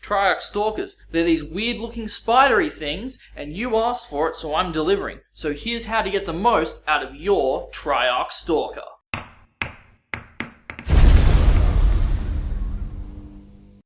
Triarch Stalkers. They're these weird looking spidery things, and you asked for it, so I'm delivering. So here's how to get the most out of your Triarch Stalker.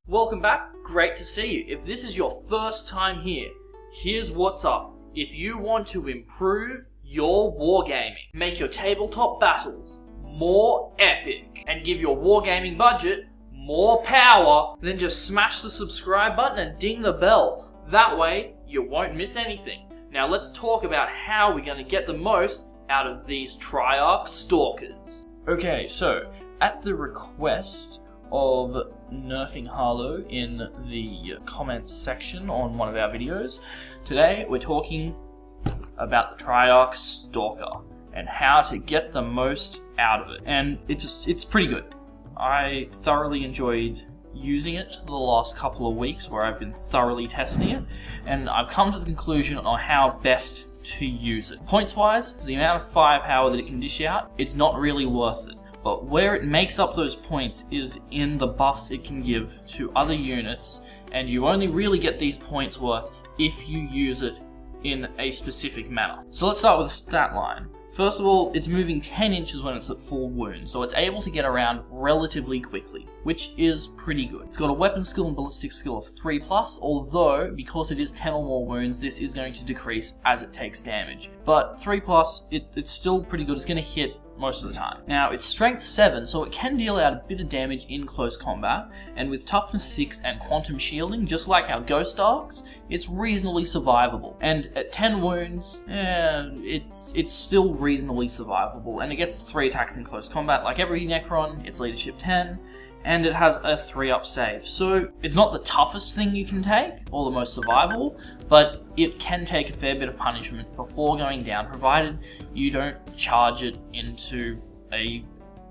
Welcome back, great to see you. If this is your first time here, here's what's up. If you want to improve your wargaming, make your tabletop battles more epic, and give your wargaming budget more power, then just smash the subscribe button and ding the bell. That way, you won't miss anything. Now let's talk about how we're going to get the most out of these Triarch Stalkers. Okay, so at the request of Nerfing Harlow in the comments section on one of our videos, today we're talking about the Triarch Stalker and how to get the most out of it. And it's pretty good. I thoroughly enjoyed using it the last couple of weeks where I've been thoroughly testing it, and I've come to the conclusion on how best to use it. Points wise, for the amount of firepower that it can dish out, it's not really worth it. But where it makes up those points is in the buffs it can give to other units, and you only really get these points worth if you use it in a specific manner. So let's start with the stat line. First of all, it's moving 10 inches when it's at full wound, so it's able to get around relatively quickly, which is pretty good. It's got a weapon skill and ballistic skill of 3+, although, because it is 10 or more wounds, this is going to decrease as it takes damage. But 3+, it's still pretty good, it's going to hit most of the time. Now, it's strength 7, so it can deal out a bit of damage in close combat, and with toughness 6 and quantum shielding, just like our ghost arcs, it's reasonably survivable. And at 10 wounds, it's still reasonably survivable, and it gets 3 attacks in close combat like every Necron. It's leadership 10, and it has a 3-up save. So it's not the toughest thing you can take, or the most survivable, but it can take a fair bit of punishment before going down, provided you don't charge it into a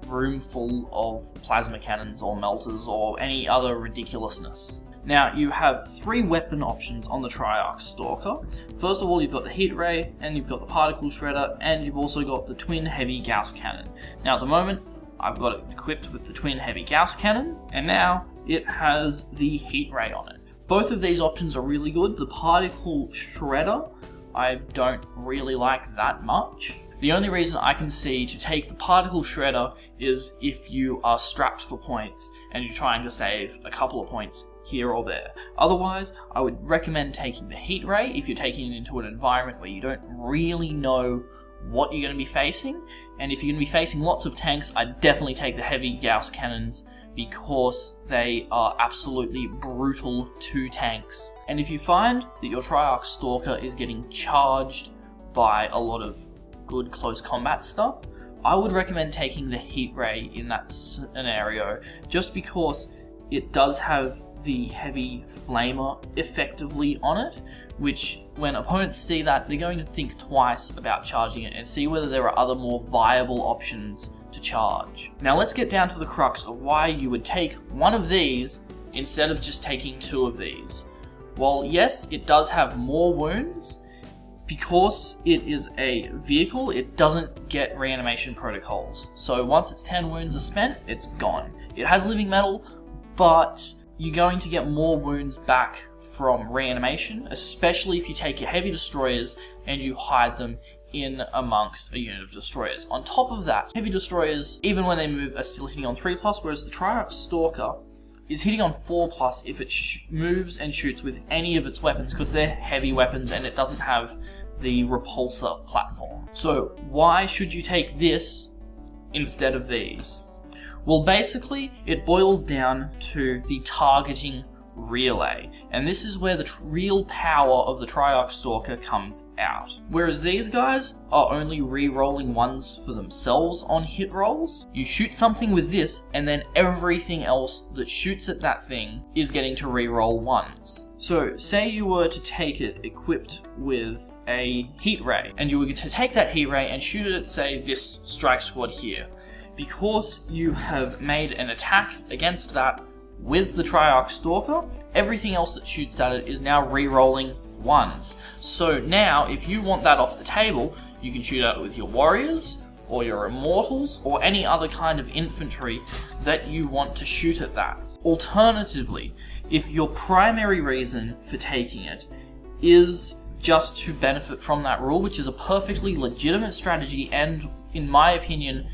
room full of plasma cannons or melters or any other ridiculousness. Now, you have 3 weapon options on the Triarch Stalker. First of all, you've got the Heat Ray, and you've got the Particle Shredder, and you've also got the Twin Heavy Gauss Cannon. Now, at the moment, I've got it equipped with the Twin Heavy Gauss Cannon, and now it has the Heat Ray on it. Both of these options are really good. The Particle Shredder, I don't really like that much. The only reason I can see to take the Particle Shredder is if you are strapped for points and you're trying to save a couple of points here or there. Otherwise, I would recommend taking the Heat Ray if you're taking it into an environment where you don't really know what you're going to be facing, and if you're going to be facing lots of tanks, I'd definitely take the heavy Gauss cannons because they are absolutely brutal to tanks. And if you find that your Triarch Stalker is getting charged by a lot of good close combat stuff, I would recommend taking the Heat Ray in that scenario, just because it does have the heavy flamer effectively on it, which when opponents see that, they're going to think twice about charging it and see whether there are other more viable options to charge. Now let's get down to the crux of why you would take one of these instead of just taking 2 of these. While yes, it does have more wounds, because it is a vehicle, it doesn't get reanimation protocols. So once its 10 wounds are spent, it's gone. It has living metal, but you're going to get more wounds back from reanimation, especially if you take your heavy destroyers and you hide them in amongst a unit of destroyers. On top of that, heavy destroyers, even when they move, are still hitting on 3+, whereas the Triarch Stalker is hitting on 4+ if it moves and shoots with any of its weapons, because they're heavy weapons and it doesn't have the repulsor platform. So why should you take this instead of these? Well, basically, it boils down to the targeting relay, and this is where the real power of the Triarch Stalker comes out. Whereas these guys are only re-rolling ones for themselves on hit rolls, you shoot something with this, and then everything else that shoots at that thing is getting to re-roll ones. So, say you were to take it equipped with a Heat Ray, and you were to take that Heat Ray and shoot it at, say, this strike squad here. Because you have made an attack against that with the Triarch Stalker, everything else that shoots at it is now re-rolling ones. So now, if you want that off the table, you can shoot at it with your warriors, or your immortals, or any other kind of infantry that you want to shoot at that. Alternatively, If your primary reason for taking it is just to benefit from that rule, which is a perfectly legitimate strategy and, in my opinion,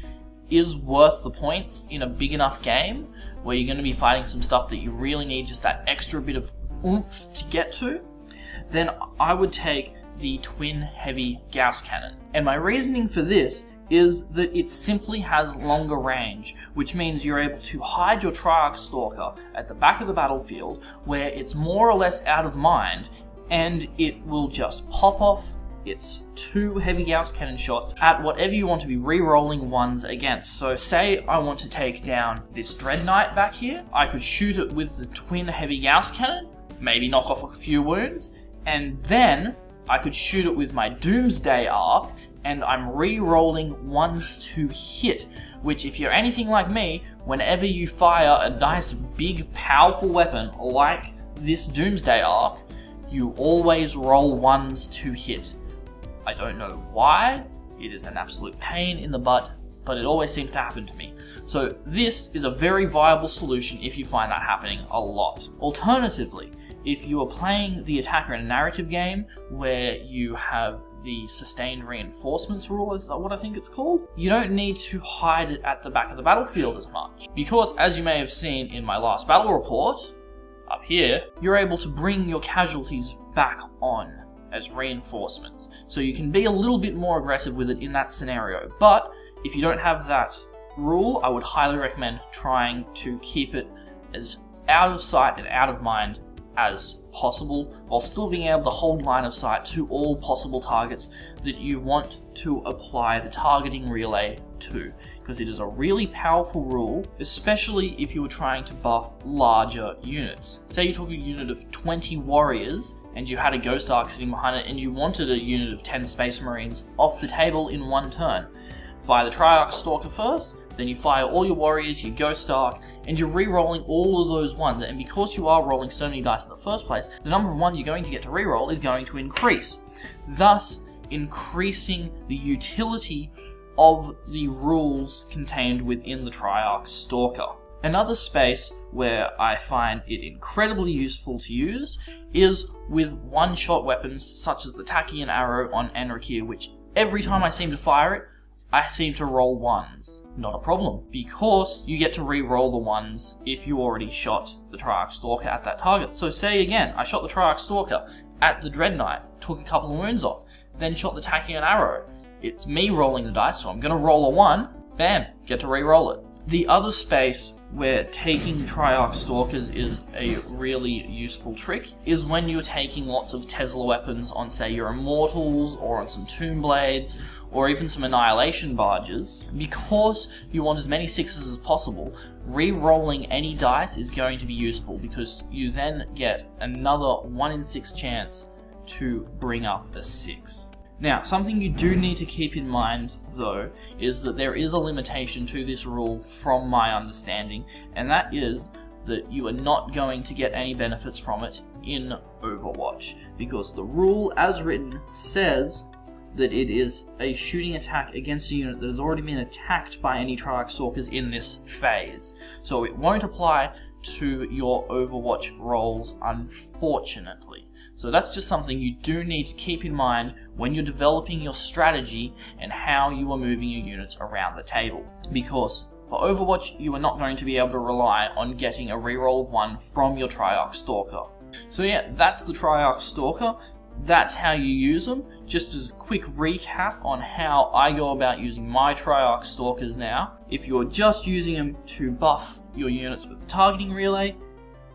is worth the points in a big enough game where you're going to be fighting some stuff that you really need just that extra bit of oomph to get to, then I would take the twin heavy Gauss cannon. And my reasoning for this is that it simply has longer range, which means you're able to hide your Triarch Stalker at the back of the battlefield where it's more or less out of mind, and it will just pop off its 2 heavy Gauss cannon shots at whatever you want to be re-rolling ones against. So say I want to take down this Dread Knight back here, I could shoot it with the twin heavy Gauss cannon, maybe knock off a few wounds, and then I could shoot it with my Doomsday Arc, and I'm re-rolling ones to hit, which, if you're anything like me, whenever you fire a nice big powerful weapon like this Doomsday Arc, you always roll ones to hit. I don't know why, it is an absolute pain in the butt, but it always seems to happen to me. So this is a very viable solution if you find that happening a lot. Alternatively, if you are playing the attacker in a narrative game where you have the sustained reinforcements rule, is that what I think it's called? You don't need to hide it at the back of the battlefield as much. Because, as you may have seen in my last battle report, up here, you're able to bring your casualties back on as reinforcements. So you can be a little bit more aggressive with it in that scenario. But if you don't have that rule, I would highly recommend trying to keep it as out of sight and out of mind as possible, while still being able to hold line of sight to all possible targets that you want to apply the targeting relay to, because it is a really powerful rule, especially if you were trying to buff larger units. Say you took a unit of 20 warriors and you had a Ghost Arc sitting behind it and you wanted a unit of 10 Space Marines off the table in one turn. Fire the Triarch Stalker first, then you fire all your warriors, your Ghost Arc, and you're re-rolling all of those ones. And because you are rolling so many dice in the first place, the number of ones you're going to get to re-roll is going to increase, thus increasing the utility of the rules contained within the Triarch Stalker. Another space where I find it incredibly useful to use is with one-shot weapons such as the Tachyon Arrow on Enriquir, which every time I seem to fire it, I seem to roll ones. Not a problem, because you get to re-roll the ones if you already shot the Triarch Stalker at that target. So say again, I shot the Triarch Stalker at the Dread Knight, took a couple of wounds off, then shot the Tachyon Arrow. It's me rolling the dice, so I'm going to roll a 1, bam, get to re-roll it. The other space where taking Triarch Stalkers is a really useful trick is when you're taking lots of Tesla weapons on, say, your Immortals, or on some Tomb Blades, or even some Annihilation Barges. Because you want as many 6s as possible, re-rolling any dice is going to be useful, because you then get another 1 in 6 chance to bring up a 6. Now, something you do need to keep in mind, though, is that there is a limitation to this rule from my understanding, and that is that you are not going to get any benefits from it in Overwatch, because the rule as written says that it is a shooting attack against a unit that has already been attacked by any Triarch Stalkers in this phase. So it won't apply to your Overwatch rolls, unfortunately. So that's just something you do need to keep in mind when you're developing your strategy and how you are moving your units around the table. Because for Overwatch, you are not going to be able to rely on getting a reroll of 1 from your Triarch Stalker. So yeah, that's the Triarch Stalker. That's how you use them. Just as a quick recap on how I go about using my Triarch Stalkers now. If you're just using them to buff your units with the targeting relay,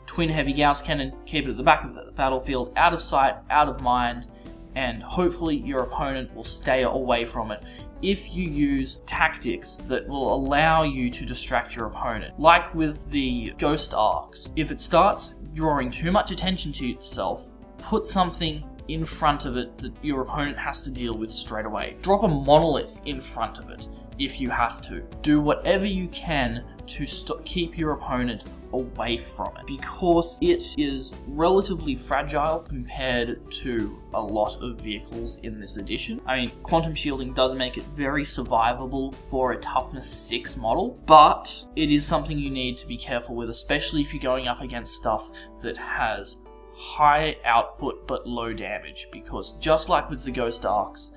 twin heavy Gauss cannon, keep it at the back of the battlefield, out of sight, out of mind, and hopefully your opponent will stay away from it if you use tactics that will allow you to distract your opponent. Like with the Ghost Arcs, if it starts drawing too much attention to itself, put something in front of it that your opponent has to deal with straight away. Drop a monolith in front of it if you have to. Do whatever you can to keep your opponent away from it, because it is relatively fragile compared to a lot of vehicles in this edition. I mean, quantum shielding does make it very survivable for a toughness 6 model, but it is something you need to be careful with, especially if you're going up against stuff that has high output but low damage, because just like with the Ghost Arcs,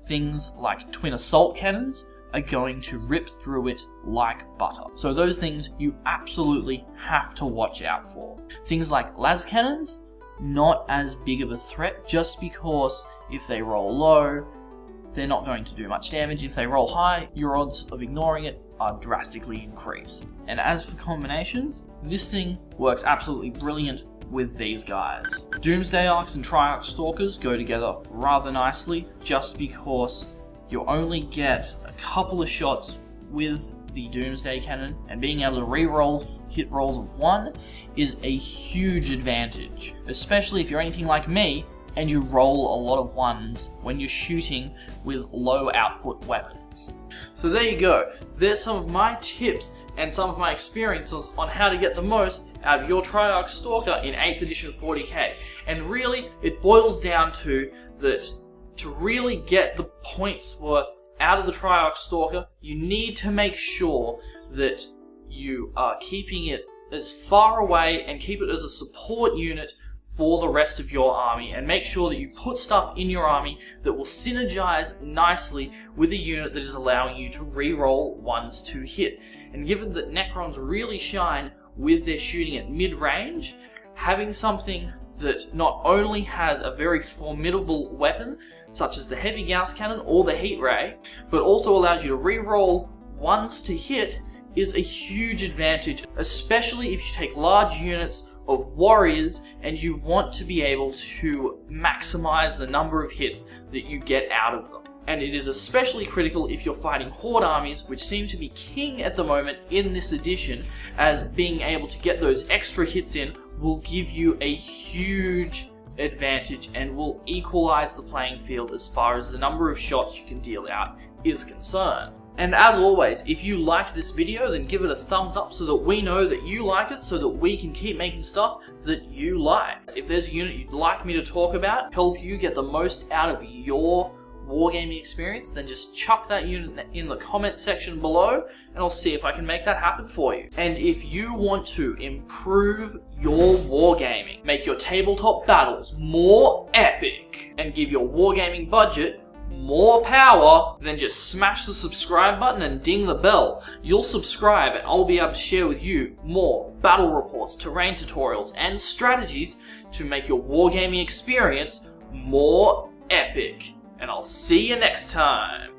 things like twin assault cannons are going to rip through it like butter. So those things you absolutely have to watch out for. Things like las cannons, not as big of a threat, just because if they roll low, they're not going to do much damage. If they roll high, your odds of ignoring it are drastically increased. And as for combinations, this thing works absolutely brilliant with these guys. Doomsday Arcs and Triarch Stalkers go together rather nicely, just because you only get a couple of shots with the Doomsday Cannon, and being able to reroll hit rolls of 1 is a huge advantage, especially if you're anything like me and you roll a lot of 1s when you're shooting with low output weapons. So there you go. There's some of my tips and some of my experiences on how to get the most out of your Triarch Stalker in 8th edition 40k. And really, it boils down to that to really get the points worth out of the Triarch Stalker, you need to make sure that you are keeping it as far away and keep it as a support unit for the rest of your army, and make sure that you put stuff in your army that will synergize nicely with a unit that is allowing you to reroll 1s to hit. And given that Necrons really shine with their shooting at mid-range, having something that not only has a very formidable weapon, such as the Heavy Gauss Cannon or the Heat Ray, but also allows you to reroll 1s to hit is a huge advantage, especially if you take large units of warriors and you want to be able to maximize the number of hits that you get out of them. And it is especially critical if you're fighting horde armies, which seem to be king at the moment in this edition, as being able to get those extra hits in will give you a huge advantage and will equalize the playing field as far as the number of shots you can deal out is concerned. And as always, if you liked this video, then give it a thumbs up so that we know that you like it, so that we can keep making stuff that you like. If there's a unit you'd like me to talk about, help you get the most out of your wargaming experience, then just chuck that unit in the comment section below and I'll see if I can make that happen for you. And if you want to improve your wargaming, make your tabletop battles more epic, and give your wargaming budget more power, then just smash the subscribe button and ding the bell. You'll subscribe and I'll be able to share with you more battle reports, terrain tutorials, and strategies to make your wargaming experience more epic. And I'll see you next time.